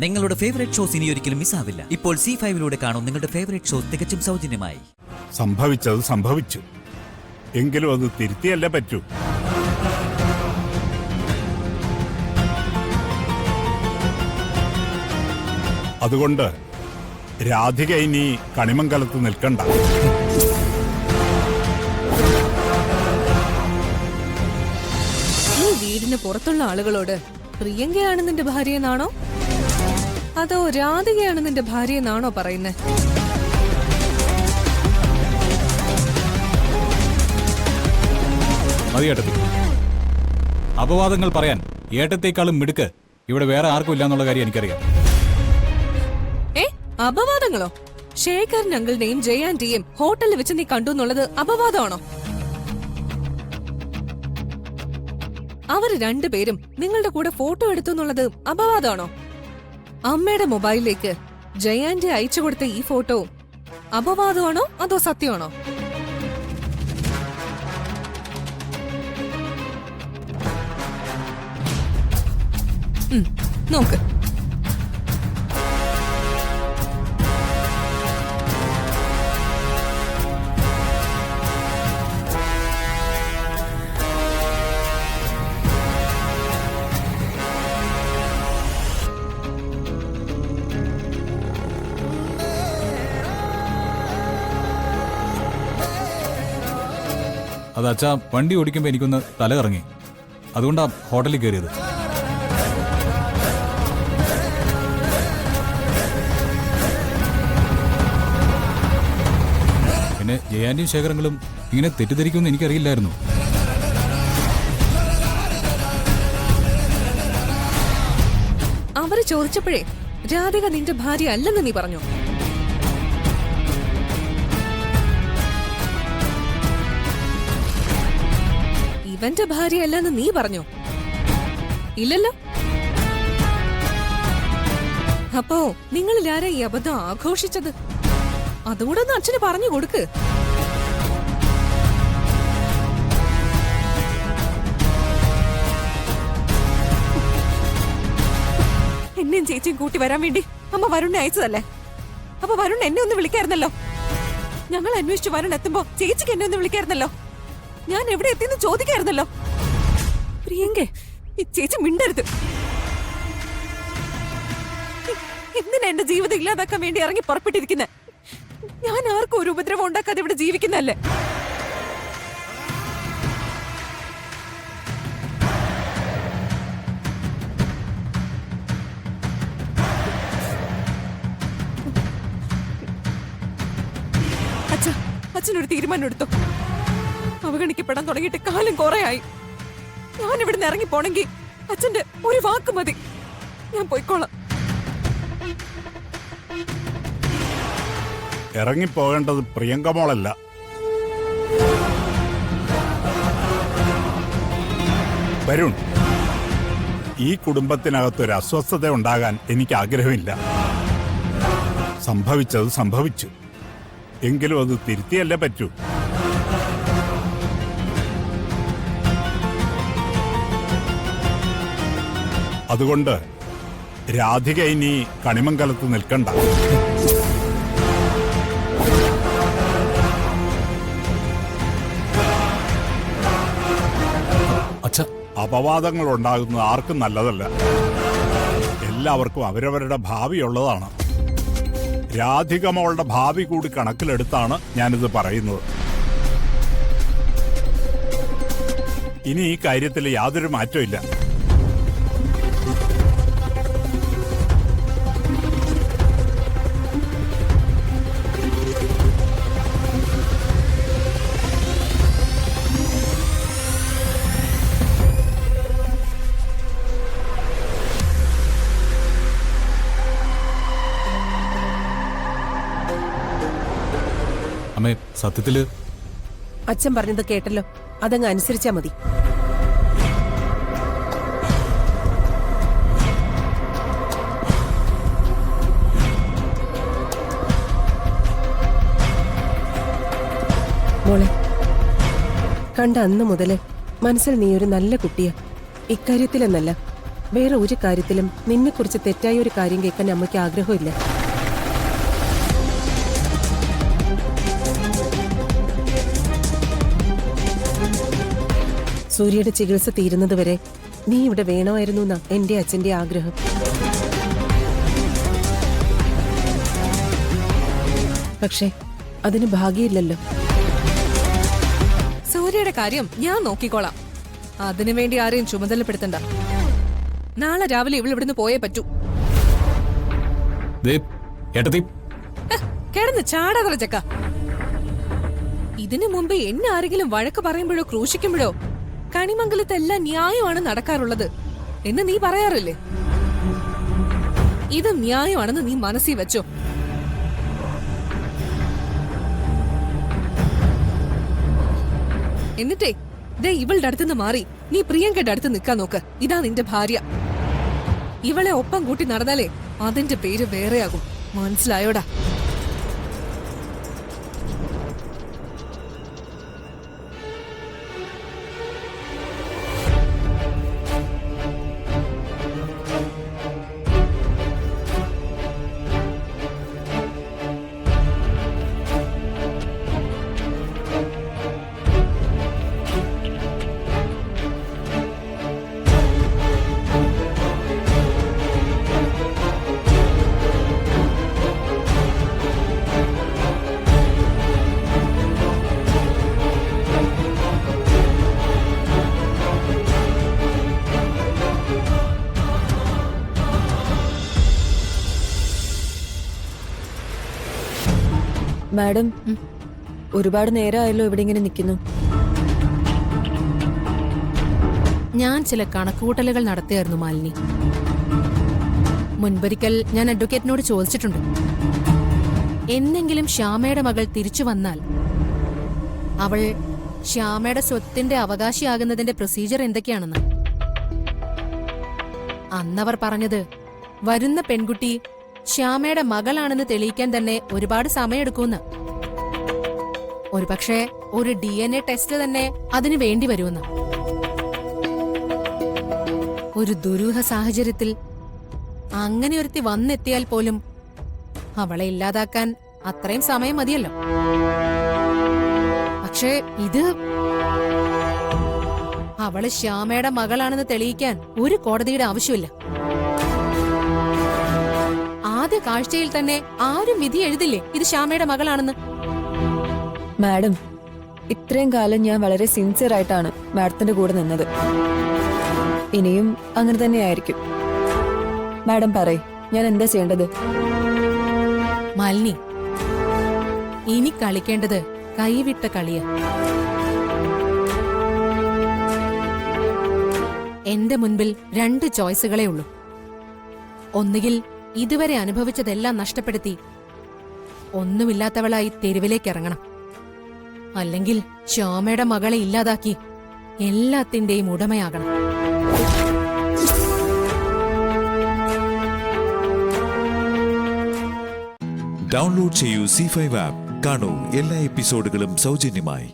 നിങ്ങളുടെ favourite shows ഇനി ഒരിക്കലും മിസ്സാവില്ല. ഇപ്പോൾ C5 കാണും നിങ്ങളുടെ ഫേവറേറ്റ് ഷോസ് തികച്ചും സൗജന്യമായി. സംഭവിച്ചത് സംഭവിച്ചു. എങ്കിലും അത് തിരുത്തിയല്ലേ പറ്റൂ. അതുകൊണ്ട് രാധിക ഇനി കണിമംഗലത്ത് നിൽക്കണ്ട. ഈ വീടിന് പുറത്തുള്ള ആളുകളോട് പ്രിയങ്കയാണ് നിന്റെ ഭാര്യയെന്നാണോ അതോ രാധികയാണ് നിന്റെ ഭാര്യയെന്നാണോ പറയുന്നത്? മതി ഏട്ടത്തി. അപവാദങ്ങൾ പറയാൻ ഏട്ടത്തേക്കാളും മിടുക്ക് ഇവിടെ വേറെ ആർക്കും ഇല്ലാന്നുള്ള കാര്യം എനിക്കറിയാം. അപവാദങ്ങളോ? ശേഖരൻ അങ്കിളിന്റെയും ജയാന്റിയും ഹോട്ടലിൽ വെച്ച് നീ കണ്ടു എന്നുള്ളത് അപവാദമാണോ? അവര് രണ്ടുപേരും നിങ്ങളുടെ കൂടെ ഫോട്ടോ എടുത്തു എന്നുള്ളത് അപവാദമാണോ? അമ്മയുടെ മൊബൈലിലേക്ക് ജയാന്റി അയച്ചു കൊടുത്ത ഈ ഫോട്ടോ അപവാദമാണോ അതോ സത്യമാണോ? നോക്ക്. അത് അച്ഛാ വണ്ടി ഓടിക്കുമ്പോൾ എനിക്കൊന്ന് തല കറങ്ങി, അതുകൊണ്ടാ ഹോട്ടലിൽ കയറിയത്. പിന്നെ ജയാന്റിയും ശേഖരങ്ങളും ഇങ്ങനെ തെറ്റിദ്ധരിക്കുമെന്ന് എനിക്കറിയില്ലായിരുന്നു. അവര് ചോദിച്ചപ്പോഴേ രാധിക നിന്റെ ഭാര്യ അല്ലെന്ന് നീ പറഞ്ഞു. ഇവന്റെ ഭാര്യ അല്ലെന്ന് നീ പറഞ്ഞോ? ഇല്ലല്ലോ. അപ്പോ നിങ്ങളിൽ ആരാ ഈ അബദ്ധം ആഘോഷിച്ചത്? അതുകൂടെ ഒന്ന് അച്ഛന് പറഞ്ഞു കൊടുക്ക്. എന്നെയും ചേച്ചിയും കൂട്ടി വരാൻ വേണ്ടി അമ്മ വരുണിനെ അയച്ചതല്ലേ? അപ്പൊ വരുൺ എന്നെ ഒന്ന് വിളിക്കായിരുന്നല്ലോ. ഞങ്ങൾ അന്വേഷിച്ച് വരുൺ എത്തുമ്പോ ചേച്ചിക്ക് എന്നെ ഒന്ന് വിളിക്കായിരുന്നല്ലോ. ഞാൻ എവിടെ എത്തിയെന്ന് ചോദിക്കായിരുന്നല്ലോ. പ്രിയങ്കേ, ഈ ചേച്ചി മിണ്ടരുത്. എന്തിനാ എന്റെ ജീവിതം ഇല്ലാതാക്കാൻ വേണ്ടി ഇറങ്ങി പുറപ്പെട്ടിരിക്കുന്നെ? ഞാൻ ആർക്കും ഒരു ഉപദ്രവം ഉണ്ടാക്കാതെ ഇവിടെ ജീവിക്കുന്നല്ലേ? അച്ഛനൊരു തീരുമാനം എടുത്തു. അവഗണിക്കപ്പെടാൻ തുടങ്ങിയിട്ട് കാലം കുറേയായി. ഞാൻ ഇവിടുന്ന് ഇറങ്ങി പോണെങ്കിൽ അച്ഛന്റെ ഒരു വാക്ക് മതി. ഞാൻ പോയിക്കോളാം. ഇറങ്ങിപ്പോകേണ്ടത് പ്രിയങ്കമോളല്ല, വരുൺ. ഈ കുടുംബത്തിനകത്തൊരു അസ്വസ്ഥത ഉണ്ടാകാൻ എനിക്ക് ആഗ്രഹമില്ല. സംഭവിച്ചത് സംഭവിച്ചു. എങ്കിലും അത് തിരുത്തിയല്ലേ പറ്റൂ. അതുകൊണ്ട് രാധിക ഇനി കണിമംഗലത്ത് നിൽക്കണ്ട. അപവാദങ്ങൾ ഉണ്ടാകുന്നത് ആർക്കും നല്ലതല്ല. എല്ലാവർക്കും അവരവരുടെ ഭാവിയുള്ളതാണ്. രാധിക മോളുടെ ഭാവി കൂടി കണക്കിലെടുത്താണ് ഞാനിത് പറയുന്നത്. ഇനി ഈ കാര്യത്തിൽ യാതൊരു മാറ്റവും ഇല്ല. അമ്മേ, സത്യത്തില് അച്ഛൻ പറഞ്ഞത് കേട്ടല്ലോ, അതങ്ങ് അനുസരിച്ചാ മതി. മോളെ, കണ്ട അന്ന് മുതലേ മനസ്സിൽ നീ ഒരു നല്ല കുട്ടിയാ. ഇക്കാര്യത്തിലെന്നല്ല, വേറെ ഒരു കാര്യത്തിലും നിന്നെക്കുറിച്ച് തെറ്റായ ഒരു കാര്യം കേൾക്കാൻ അമ്മയ്ക്ക് ആഗ്രഹമില്ല. സൂര്യയുടെ ചികിത്സ തീരുന്നതുവരെ നീ ഇവിടെ വേണമായിരുന്നു എന്നാ എന്റെ അച്ഛന്റെ ആഗ്രഹം. പക്ഷേ അതിന് ഭാഗ്യമില്ലല്ലോ. സൂര്യയുടെ കാര്യം ഞാൻ നോക്കിക്കോളാം. അതിനുവേണ്ടി ആരെയും ചുമതലപ്പെടുത്തണ്ട. നാളെ രാവിലെ ഇവിടുന്ന് പോയേ പറ്റൂ. ഏട്ടത്തി കിടന്ന് ചാടാതെ ചക്ക. ഇതിനു മുമ്പ് എന്നെ ആരെങ്കിലും വഴക്ക് പറയുമ്പോഴോ ക്രൂശിക്കുമ്പോഴോ കണിമംഗലത്തെല്ലാം ന്യായമാണ് നടക്കാറുള്ളത് എന്ന് നീ പറയാറില്ലേ? ഇത് ന്യായമാണെന്ന് നീ മനസ്സിൽ വെച്ചോ. എന്നിട്ടേ ദേ ഇവളുടെ അടുത്തുനിന്ന് മാറി നീ പ്രിയങ്കയുടെ അടുത്ത് നിൽക്കാൻ നോക്ക്. ഇതാ നിന്റെ ഭാര്യ. ഇവളെ ഒപ്പം കൂട്ടി നടന്നാലേ അതിന്റെ പേര് വേറെയാകും. മനസ്സിലായോടാ? മാഡം, ഒരുപാട് നേരമായല്ലോ ഇവിടെ ഇങ്ങനെ നിൽക്കുന്നു. ഞാൻ ചില കണക്കുകൂട്ടലുകൾ നടത്തിയായിരുന്നു മാലിനി. മുൻപൊരിക്കൽ ഞാൻ അഡ്വക്കേറ്റിനോട് ചോദിച്ചിട്ടുണ്ട്, എന്നെങ്കിലും ശ്യാമയുടെ മകൾ തിരിച്ചു വന്നാൽ അവൾ ശ്യാമയുടെ സ്വത്തിന്റെ അവകാശിയാകുന്നതിന്റെ പ്രൊസീജിയർ എന്തൊക്കെയാണെന്ന്. അന്നവർ പറഞ്ഞത് വരുന്ന പെൺകുട്ടി ശ്യാമയുടെ മകളാണെന്ന് തെളിയിക്കാൻ തന്നെ ഒരുപാട് സമയമെടുക്കുമെന്ന്. ഒരുപക്ഷെ ഒരു DNA ടെസ്റ്റ് തന്നെ അതിന് വേണ്ടി വരുമെന്ന്. ഒരു ദുരൂഹ സാഹചര്യത്തിൽ അങ്ങനെ ഒരുത്തി വന്നെത്തിയാൽ പോലും അവളെ ഇല്ലാതാക്കാൻ അത്രയും സമയം മതിയല്ലോ. പക്ഷേ ഇത് അവള് ശ്യാമയുടെ മകളാണെന്ന് തെളിയിക്കാൻ ഒരു കോടതിയുടെ ആവശ്യമില്ല. ആദ്യ കാഴ്ചയിൽ തന്നെ ആരും വിധി എഴുതില്ലേ ഇത് ശ്യാമയുടെ മകളാണെന്ന്? മാഡം, ഇത്രയും കാലം ഞാൻ വളരെ സിൻസിയർ ആയിട്ടാണ് മാഡത്തിന്റെ കൂടെ നിന്നത്. ഇനിയും അങ്ങനെ തന്നെയായിരിക്കും. മാഡം പറയ്, ഞാൻ എന്താ ചെയ്യേണ്ടത്? മാലിനി, ഇനി കളിക്കേണ്ടത് കൈവിട്ട കളിയാ. എന്റെ മുൻപിൽ 2 ചോയ്സുകളേ ഉള്ളൂ. ഒന്നുകിൽ ഇതുവരെ അനുഭവിച്ചതെല്ലാം നഷ്ടപ്പെടുത്തി ഒന്നുമില്ലാത്തവളായി തെരുവിലേക്ക് ഇറങ്ങണം, അല്ലെങ്കിൽ ശ്യാമയുടെ മകളെ ഇല്ലാതാക്കി എല്ലാത്തിന്റെയും ഉടമയാകണം. ഡൗൺലോഡ് ചെയ്യൂ C5 ആപ്പ്. കാണൂ എല്ലാ എപ്പിസോഡുകളും സൗജന്യമായി.